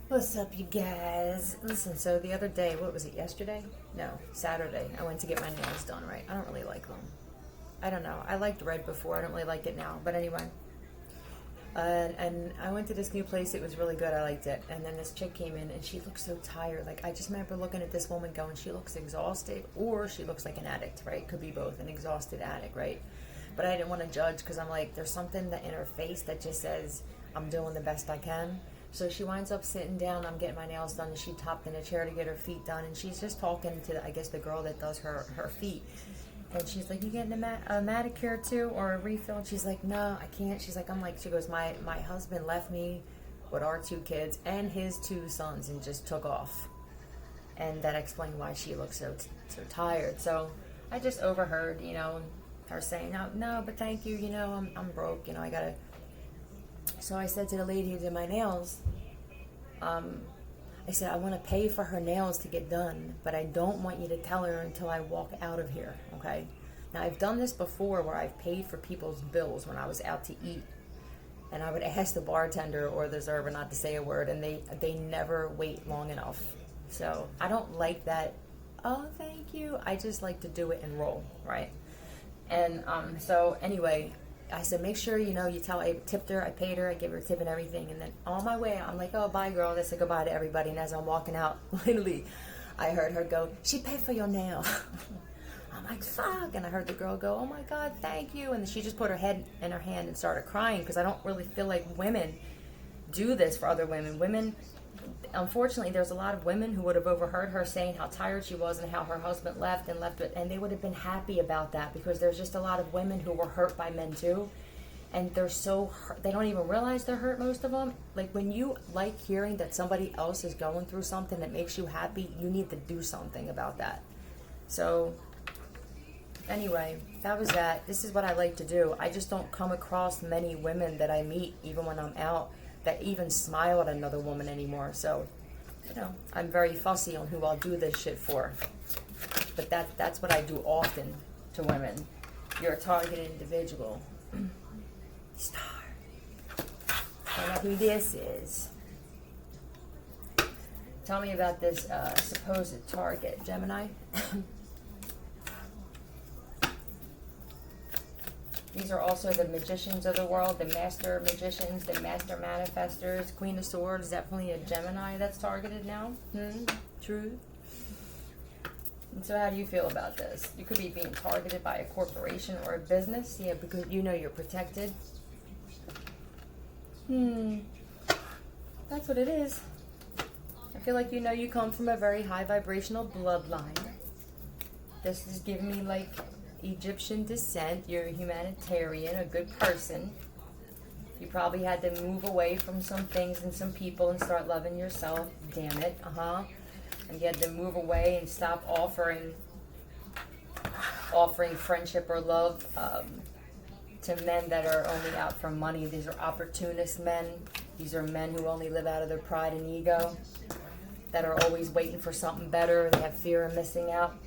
What's up, you guys? Listen, so the other day, what was it, yesterday? No, Saturday, I went to get my nails done, right? I don't really like them. I don't know. I liked red before. I don't really like it now. But anyway. And I went to this new place. It was really good. I liked it. And then this chick came in, and she looked so tired. Like, I just remember looking at this woman going, she looks exhausted, or she looks like an addict, right? Could be both, an exhausted addict, right? But I didn't want to judge because I'm like, there's something that in her face that just says, I'm doing the best I can. So she winds up sitting down. I'm getting my nails done, and she topped in a chair to get her feet done. And she's just talking to, I guess, the girl that does her feet. And she's like, you getting a manicure too, or a refill? And she's like, no, I can't. She's like, she goes, my husband left me with our 2 kids and his 2 sons and just took off. And that explained why she looks so tired. So I just overheard, her saying, no, but thank you, I'm broke, I gotta. So I said to the lady who did my nails, I said, I want to pay for her nails to get done, but I don't want you to tell her until I walk out of here, okay? Now, I've done this before where I've paid for people's bills when I was out to eat, and I would ask the bartender or the server not to say a word, and they never wait long enough. So I don't like that, oh, thank you. I just like to do it and roll, right? And so anyway, I said, make sure, you tell I tipped her, I paid her, I gave her a tip and everything. And then on my way, I'm like, oh, bye, girl. I said goodbye to everybody. And as I'm walking out, literally, I heard her go, she paid for your nail. I'm like, fuck. And I heard the girl go, oh, my God, thank you. And she just put her head in her hand and started crying because I don't really feel like women do this for other women. Women, unfortunately, there's a lot of women who would have overheard her saying how tired she was and how her husband left it, and they would have been happy about that because there's just a lot of women who were hurt by men too, and they're so hurt, they don't even realize they're hurt, most of them. Like, when you like hearing that somebody else is going through something that makes you happy, you need to do something about that. So anyway, that was that. This is what I like to do. I just don't come across many women that I meet, even when I'm out, that even smile at another woman anymore. So, I'm very fussy on who I'll do this shit for. But that's what I do often to women. You're a targeted individual. Star. I know who this is. Tell me about this supposed target, Gemini. These are also the magicians of the world, the master magicians, the master manifestors. Queen of Swords, definitely a Gemini that's targeted now. True. And so how do you feel about this? You could be being targeted by a corporation or a business. Yeah, because you're protected. That's what it is. I feel like you come from a very high vibrational bloodline. This is giving me like Egyptian descent. You're a humanitarian, a good person. You probably had to move away from some things and some people and start loving yourself. Damn it. And you had to move away and stop offering friendship or love to men that are only out for money. These are opportunist men. These are men who only live out of their pride and ego, that are always waiting for something better. They have fear of missing out.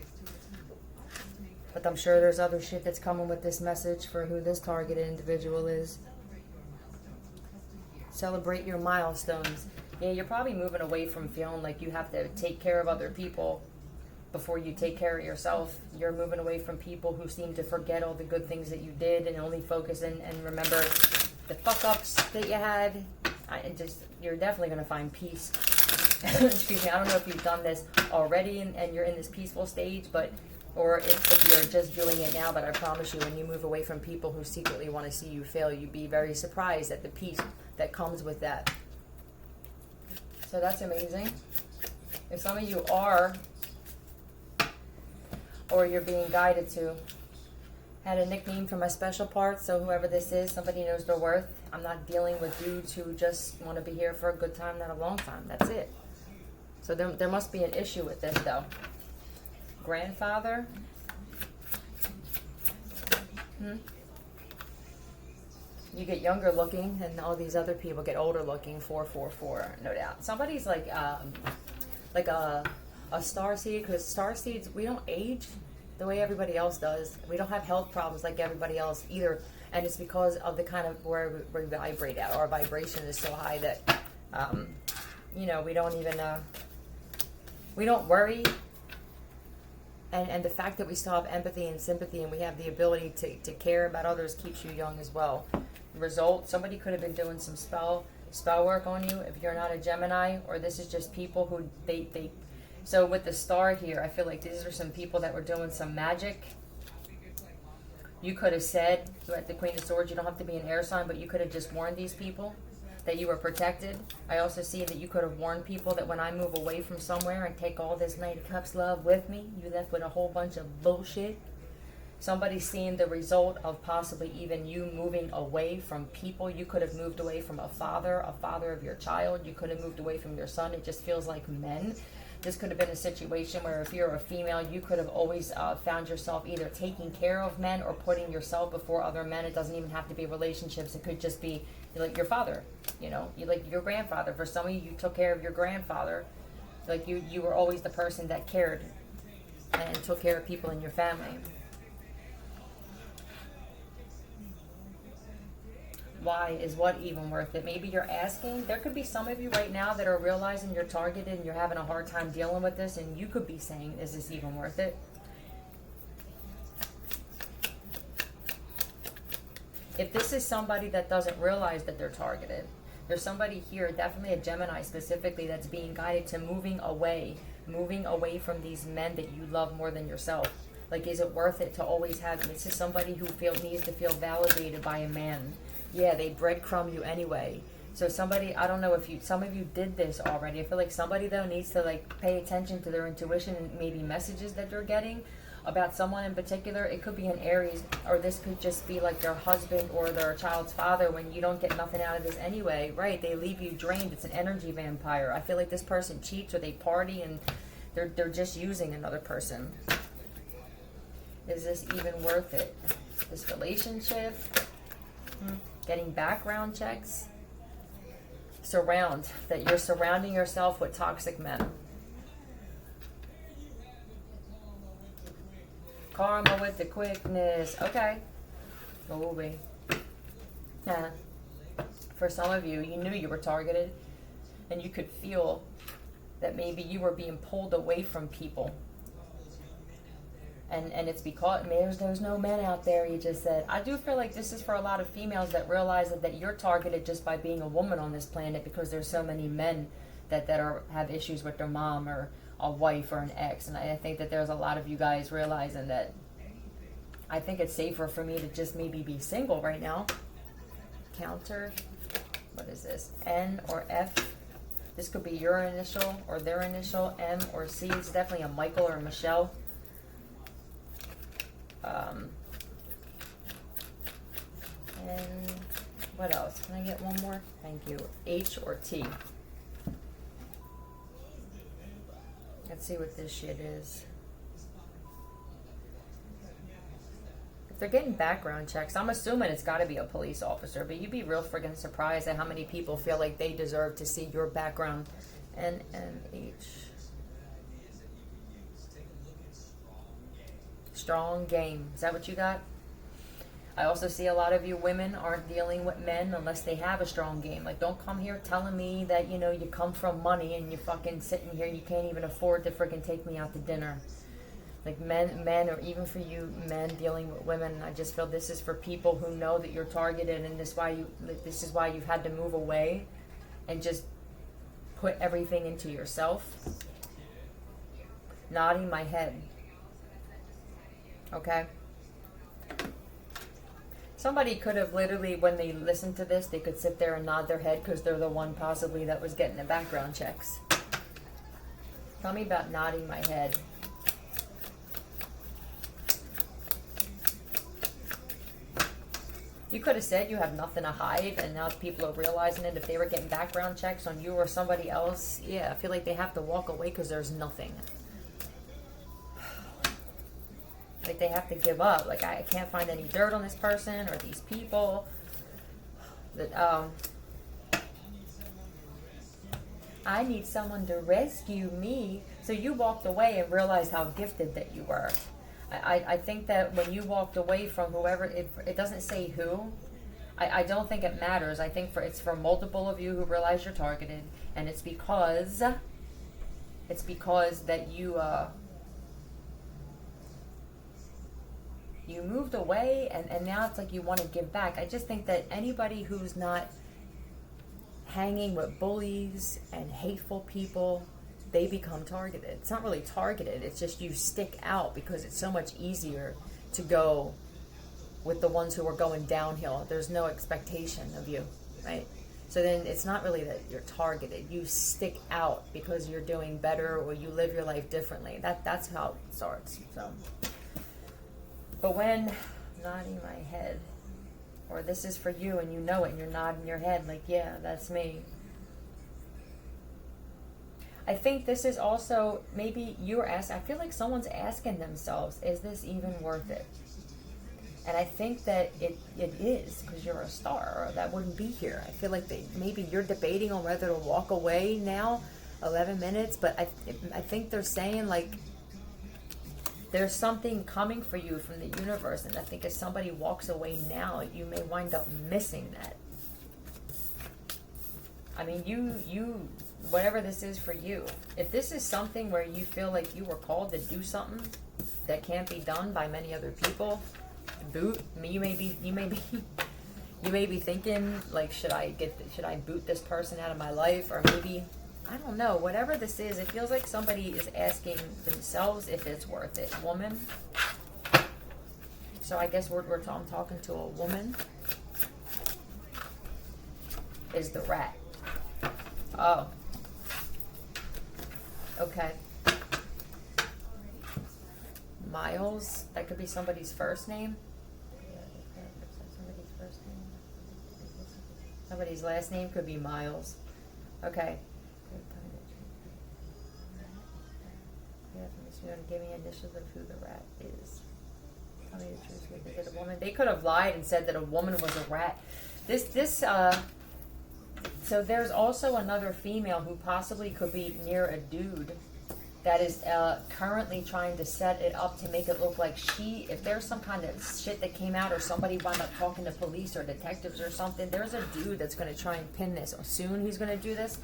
But I'm sure there's other shit that's coming with this message for who this targeted individual is. Celebrate your milestones. Yeah, you're probably moving away from feeling like you have to take care of other people before you take care of yourself. You're moving away from people who seem to forget all the good things that you did and only focus and remember the fuck-ups that you had. You're definitely going to find peace. Excuse me, I don't know if you've done this already and you're in this peaceful stage, or if you're just doing it now, but I promise you, when you move away from people who secretly want to see you fail, you'd be very surprised at the peace that comes with that. So that's amazing. If some of you are, or you're being guided to, had a nickname for my special part, so whoever this is, somebody knows their worth. I'm not dealing with dudes who just want to be here for a good time, not a long time. That's it. So there must be an issue with this, though. Grandfather. You get younger looking, and all these other people get older looking. 444, no doubt. Somebody's like a star seed, because star seeds, we don't age the way everybody else does. We don't have health problems like everybody else either, and it's because of the kind of where we vibrate at. Our vibration is so high that you know, we don't even, we don't worry. And the fact that we still have empathy and sympathy and we have the ability to care about others keeps you young as well. Result, somebody could have been doing some spell work on you if you're not a Gemini, or this is just people who they so with the star here, I feel like these are some people that were doing some magic. You could have said, at the Queen of Swords, you don't have to be an air sign, but you could have just warned these people that you were protected. I also see that you could have warned people that when I move away from somewhere and take all this Knight of Cups love with me, you left with a whole bunch of bullshit. Somebody's seeing the result of possibly even you moving away from people. You could have moved away from a father of your child. You could have moved away from your son. It just feels like men. This could have been a situation where if you're a female, you could have always found yourself either taking care of men or putting yourself before other men. It doesn't even have to be relationships. It could just be like your father, you know, you like your grandfather. For some of you, you took care of your grandfather. Like you were always the person that cared and took care of people in your family. Why is what even worth it? Maybe you're asking. There could be some of you right now that are realizing you're targeted and you're having a hard time dealing with this, and you could be saying, is this even worth it? If this is somebody that doesn't realize that they're targeted, there's somebody here, definitely a Gemini specifically, that's being guided to moving away from these men that you love more than yourself. Like, is it worth it to always have, this is somebody who needs to feel validated by a man. Yeah, they breadcrumb you anyway. So somebody, I don't know if some of you did this already. I feel like somebody though needs to like pay attention to their intuition and maybe messages that they're getting about someone in particular. It could be an Aries, or this could just be like their husband or their child's father when you don't get nothing out of this anyway, right? They leave you drained. It's an energy vampire. I feel like this person cheats or they party and they're just using another person. Is this even worth it? This relationship? Getting background checks. That you're surrounding yourself with toxic men. Karma with the quickness. Okay. Oh, wait. Yeah. For some of you, you knew you were targeted, and you could feel that maybe you were being pulled away from people. And it's because there's no men out there, you just said. I do feel like this is for a lot of females that realize that you're targeted just by being a woman on this planet, because there's so many men that have issues with their mom or a wife or an ex. And I think that there's a lot of you guys realizing that I think it's safer for me to just maybe be single right now. Counter. What is this? N or F. This could be your initial or their initial, M or C. It's definitely a Michael or a Michelle. And what else? Can I get one more? Thank you. H or T. Let's see what this shit is. If they're getting background checks, I'm assuming it's got to be a police officer, but you'd be real friggin' surprised at how many people feel like they deserve to see your background. NMH. Strong game. Is that what you got? I also see a lot of you women aren't dealing with men unless they have a strong game. Like, don't come here telling me that, you know, you come from money and you're fucking sitting here and you can't even afford to freaking take me out to dinner. Like, men, or even for you men dealing with women, I just feel this is for people who know that you're targeted, and this is why you've had to move away and just put everything into yourself. Nodding my head. Okay? Somebody could have literally, when they listen to this, they could sit there and nod their head because they're the one possibly that was getting the background checks. Tell me about nodding my head. You could have said you have nothing to hide, and now people are realizing it. If they were getting background checks on you or somebody else, yeah, I feel like they have to walk away because there's nothing. Like, they have to give up. Like, I can't find any dirt on this person or these people. I need someone to rescue me. So you walked away and realized how gifted that you were. I think that when you walked away from whoever, it doesn't say who. I don't think it matters. I think it's for multiple of you who realize you're targeted, and it's because that you moved away, and now it's like you want to give back. I just think that anybody who's not hanging with bullies and hateful people, they become targeted. It's not really targeted, it's just you stick out because it's so much easier to go with the ones who are going downhill. There's no expectation of you, right? So then it's not really that you're targeted. You stick out because you're doing better or you live your life differently. That's how it starts. So, but when nodding my head, or this is for you and you know it and you're nodding your head like, yeah, that's me. I think this is also, maybe you're asking, I feel like someone's asking themselves, is this even worth it? And I think that it is, because you're a star, or that wouldn't be here. I feel like maybe you're debating on whether to walk away now, 11 minutes, but I think they're saying, like, there's something coming for you from the universe, and I think if somebody walks away now, you may wind up missing that. I mean, you whatever this is for you, if this is something where you feel like you were called to do something that can't be done by many other people, you may be thinking, like, should I boot this person out of my life? Or maybe, I don't know, whatever this is, it feels like somebody is asking themselves if it's worth it. Woman. So I guess I'm talking to a woman. Is the rat. Oh. Okay. Miles, that could be somebody's first name. Somebody's first name. Somebody's last name could be Miles. Okay. You want to give me initials of who the rat is. Tell me the truth. Is it a woman? They could have lied and said that a woman was a rat. So there's also another female who possibly could be near a dude that is currently trying to set it up to make it look like if there's some kind of shit that came out, or somebody wound up talking to police or detectives or something, there's a dude that's going to try and pin this. Soon he's going to do this.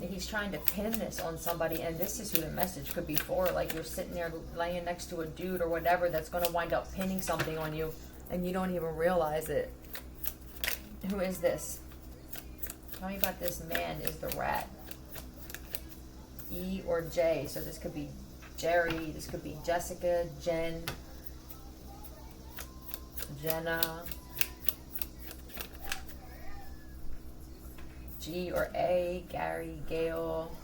He's trying to pin this on somebody, and this is who the message could be for. Like, you're sitting there laying next to a dude or whatever that's going to wind up pinning something on you, and you don't even realize it. Who is this? Tell me about this man is the rat. E or J. So this could be Jerry. This could be Jessica, Jenna, G or A, Gary, Gail.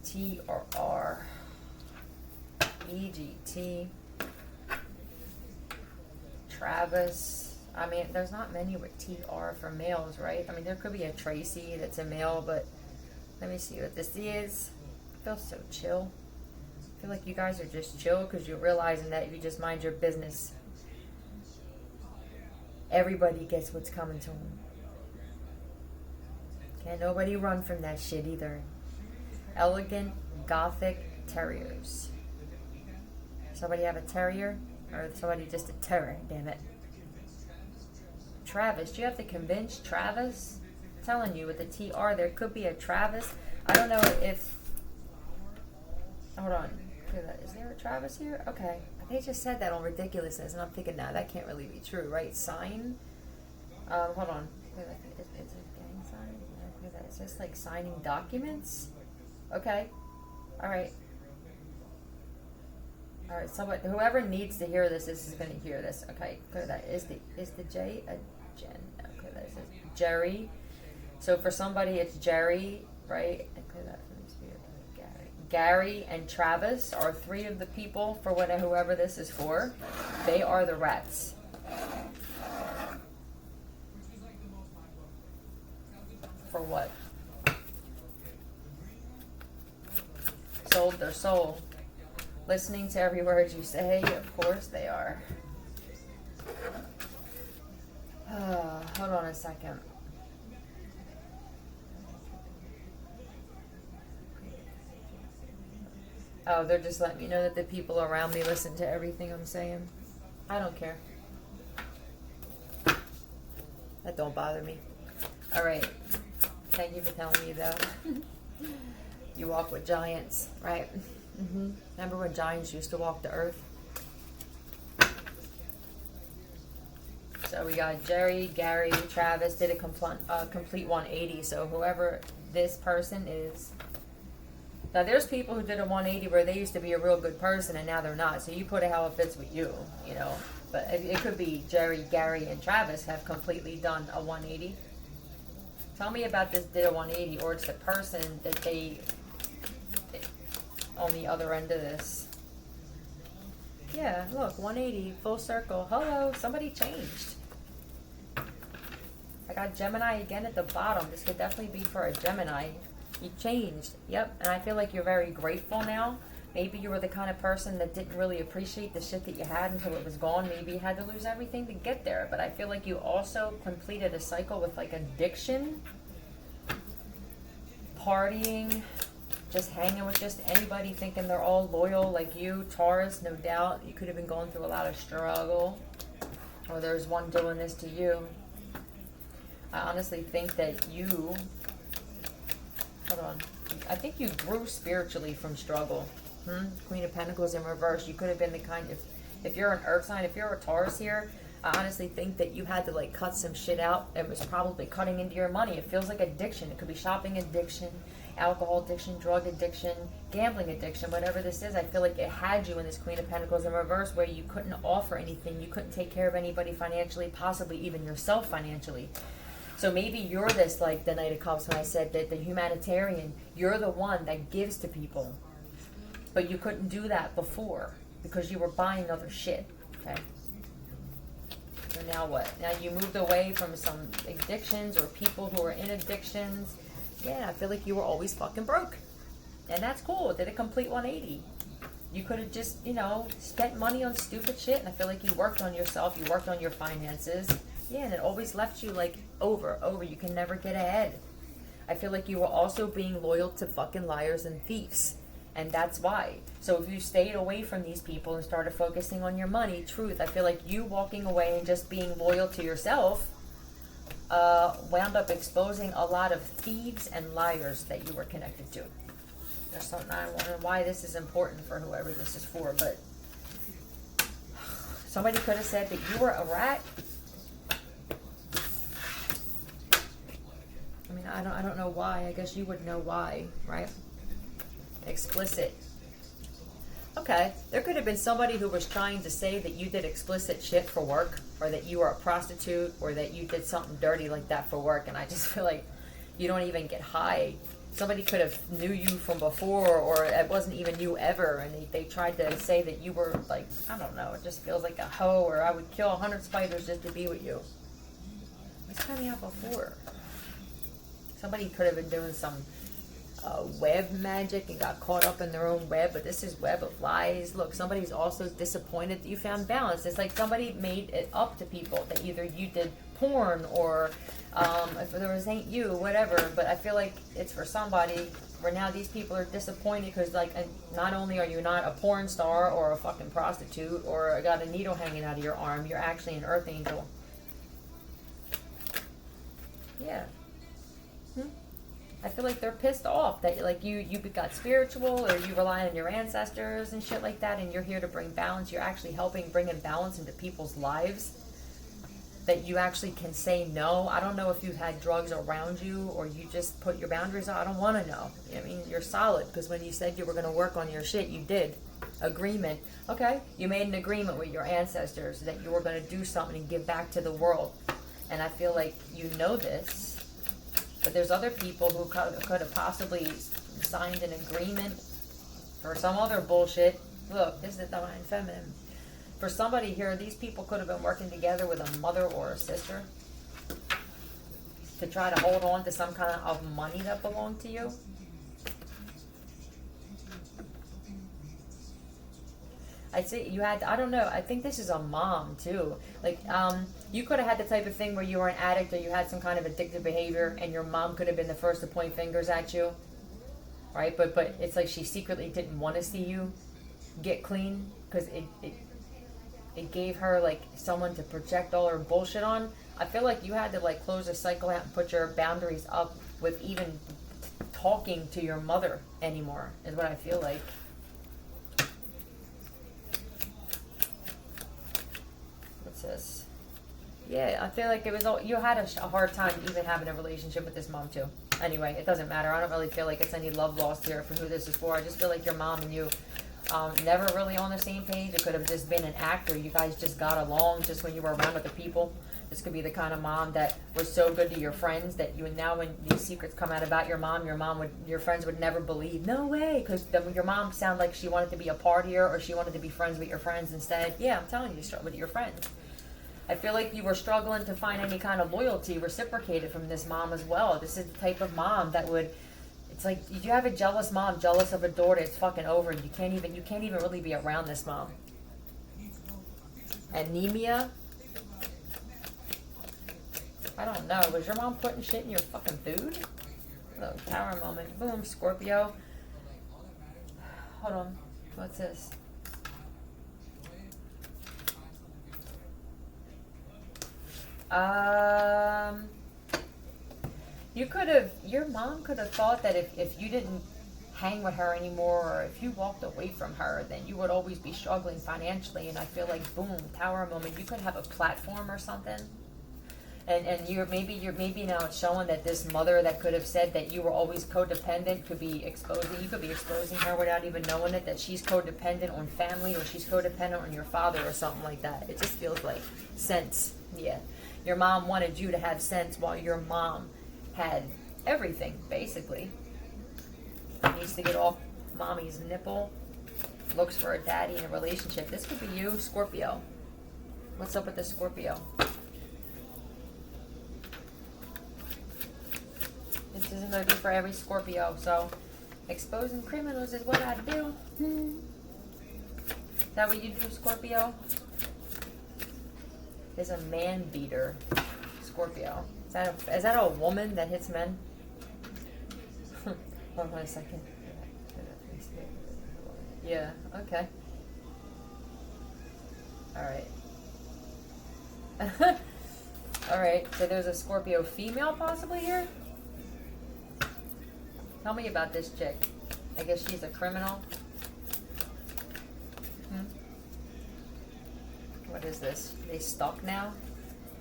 T or R. EGT. Travis. I mean, there's not many with TR for males, right? I mean, there could be a Tracy that's a male, but let me see what this is. I feel so chill. I feel like you guys are just chill because you're realizing that you just mind your business. Everybody gets what's coming to them. Can't nobody run from that shit either. Elegant Gothic Terriers. Somebody have a terrier? Or somebody just a terror, damn it. Travis, do you have to convince Travis? I'm telling you, with the TR, there could be a Travis. I don't know if... Hold on. Is there a Travis here? Okay. They just said that on Ridiculousness, and I'm thinking, nah, that can't really be true, right? Sign? Hold on. It's a gang sign? Is this like signing documents? Okay. Alright. Alright, whoever needs to hear this is going to hear this. Okay, clear that. Is the J a Jen? Okay, that is Jerry. So for somebody, it's Jerry, right? And clear that from the spirit. Gary and Travis are three of the people for whoever this is for. They are the rats. For what? Sold their soul. Listening to every word you say, of course they are. Hold on a second. Oh, they're just letting me know that the people around me listen to everything I'm saying. I don't care. That don't bother me. All right. Thank you for telling me that. You walk with giants, right? Remember when giants used to walk the earth? So we got Jerry, Gary, Travis did a complete 180. So whoever this person is. Now there's people who did a 180 where they used to be a real good person and now they're not. So you put it how it fits with you, you know. But it could be Jerry, Gary, and Travis have completely done a 180. Tell me about this did a 180, or it's the person that they on the other end of this. Yeah, look, 180, full circle. Hello, somebody changed. I got Gemini again at the bottom. This could definitely be for a Gemini. You changed. Yep, and I feel like you're very grateful now. Maybe you were the kind of person that didn't really appreciate the shit that you had until it was gone. Maybe you had to lose everything to get there. But I feel like you also completed a cycle with like addiction, partying, just hanging with just anybody thinking they're all loyal like you. Taurus, no doubt. You could have been going through a lot of struggle. Or there's one doing this to you. I honestly think that you... Hold on. I think you grew spiritually from struggle. Queen of Pentacles in reverse. You could have been the kind of, if you're an earth sign, if you're a Taurus here, I honestly think that you had to like cut some shit out. It was probably cutting into your money. It feels like addiction. It could be shopping addiction, alcohol addiction, drug addiction, gambling addiction, whatever this is. I feel like it had you in this Queen of Pentacles in reverse where you couldn't offer anything. You couldn't take care of anybody financially, possibly even yourself financially. So maybe you're this, like the Knight of Cups when I said that the humanitarian, you're the one that gives to people. But you couldn't do that before because you were buying other shit, okay? So now what? Now you moved away from some addictions or people who are in addictions. Yeah, I feel like you were always fucking broke. And that's cool. Did a complete 180. You could have just, you know, spent money on stupid shit. And I feel like you worked on yourself. You worked on your finances. Yeah, and it always left you like over. You can never get ahead. I feel like you were also being loyal to fucking liars and thieves. And that's why. So if you stayed away from these people and started focusing on your money, truth, I feel like you walking away and just being loyal to yourself wound up exposing a lot of thieves and liars that you were connected to. There's something I wonder why this is important for whoever this is for, but somebody could have said that you were a rat. I mean, I don't know why. I guess you would know why, right? Explicit. Okay, there could have been somebody who was trying to say that you did explicit shit for work, or that you were a prostitute, or that you did something dirty like that for work, and I just feel like you don't even get high. Somebody could have knew you from before, or it wasn't even you ever, and they tried to say that you were like, I don't know, it just feels like a hoe, or I would kill 100 spiders just to be with you. What's coming out before? Somebody could have been doing some web magic and got caught up in their own web, but this is web of lies. Look, somebody's also disappointed that you found balance. It's like somebody made it up to people that either you did porn or if there was ain't you, whatever, but I feel like it's for somebody where now these people are disappointed because like not only are you not a porn star or a fucking prostitute or got a needle hanging out of your arm, you're actually an earth angel. Yeah. I feel like they're pissed off that like you got spiritual or you rely on your ancestors and shit like that, and you're here to bring balance. You're actually helping bring in balance into people's lives, that you actually can say no. I don't know if you've had drugs around you or you just put your boundaries on. I don't want to know. I mean, you're solid because when you said you were going to work on your shit, you did. Agreement. Okay, you made an agreement with your ancestors that you were going to do something and give back to the world. And I feel like you know this. But there's other people who could have possibly signed an agreement for some other bullshit. Look, this is the divine feminine. For somebody here, these people could have been working together with a mother or a sister to try to hold on to some kind of money that belonged to you. I'd say you had, I don't know, I think this is a mom too. Like, you could have had the type of thing where you were an addict or you had some kind of addictive behavior and your mom could have been the first to point fingers at you. right? But it's like she secretly didn't want to see you get clean because it gave her like someone to project all her bullshit on. I feel like you had to like close the cycle out and put your boundaries up with even talking to your mother anymore, is what I feel like. What's this? Yeah, I feel like it was all, you had a hard time even having a relationship with this mom too. Anyway, it doesn't matter. I don't really feel like it's any love lost here for who this is for. I just feel like your mom and you never really on the same page. It could have just been an act, or you guys just got along just when you were around other people. This could be the kind of mom that was so good to your friends that you, and now when these secrets come out about your mom would, your friends would never believe. No way, because your mom sounded like she wanted to be a partier or she wanted to be friends with your friends instead. Yeah, I'm telling you, with your friends. I feel like you were struggling to find any kind of loyalty reciprocated from this mom as well. This is the type of mom that would, it's like, if you have a jealous mom, jealous of a daughter, it's fucking over. You can't even really be around this mom. Anemia. I don't know. Was your mom putting shit in your fucking food? Oh, power moment. Boom, Scorpio. Hold on. What's this? Your mom could have thought that if you didn't hang with her anymore, or if you walked away from her, then you would always be struggling financially. And I feel like, boom, tower moment. You could have a platform or something. And maybe now it's showing that this mother that could have said that you were always codependent could be exposing her without even knowing it, that she's codependent on family, or she's codependent on your father or something like that. It just feels like sense. Yeah. Your mom wanted you to have sense while your mom had everything, basically. Needs to get off mommy's nipple. Looks for a daddy in a relationship. This could be you, Scorpio. What's up with the Scorpio? This isn't going to be for every Scorpio, so exposing criminals is what I do. Is that what you do, Scorpio? Is a man beater, Scorpio. Is that a woman that hits men? Hold on a second. Yeah, okay. Alright. Alright, so there's a Scorpio female possibly here? Tell me about this chick. I guess she's a criminal. What is this? They stuck now?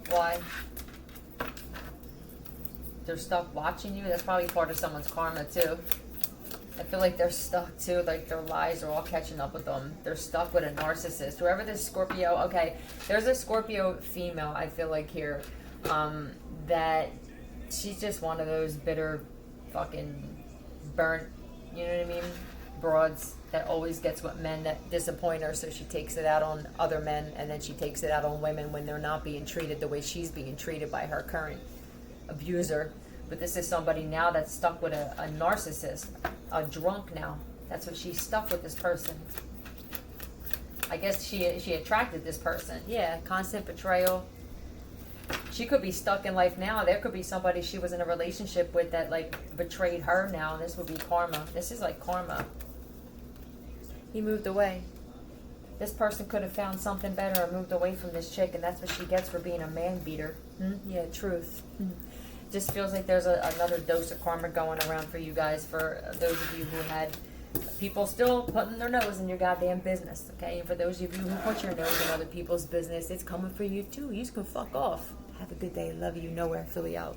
Why? They're stuck watching you? That's probably part of someone's karma too. I feel like they're stuck too. Like their lies are all catching up with them. They're stuck with a narcissist. Whoever this Scorpio, okay, there's a Scorpio female, I feel like here, that she's just one of those bitter fucking burnt, you know what I mean, broads that always gets what men that disappoint her, so she takes it out on other men, and then she takes it out on women when they're not being treated the way she's being treated by her current abuser. But this is somebody now that's stuck with a narcissist, a drunk now. That's what she's stuck with, this person. I guess she attracted this person. Yeah, constant betrayal. She could be stuck in life now. There could be somebody she was in a relationship with that like betrayed her now. This would be karma. This is like karma. He moved away. This person could have found something better or moved away from this chick, and that's what she gets for being a man beater. Yeah, truth. Just feels like there's another dose of karma going around for you guys, for those of you who had people still putting their nose in your goddamn business, okay? And for those of you who put your nose in other people's business, it's coming for you too. You can fuck off. Have a good day. Love you. Nowhere. Philly out.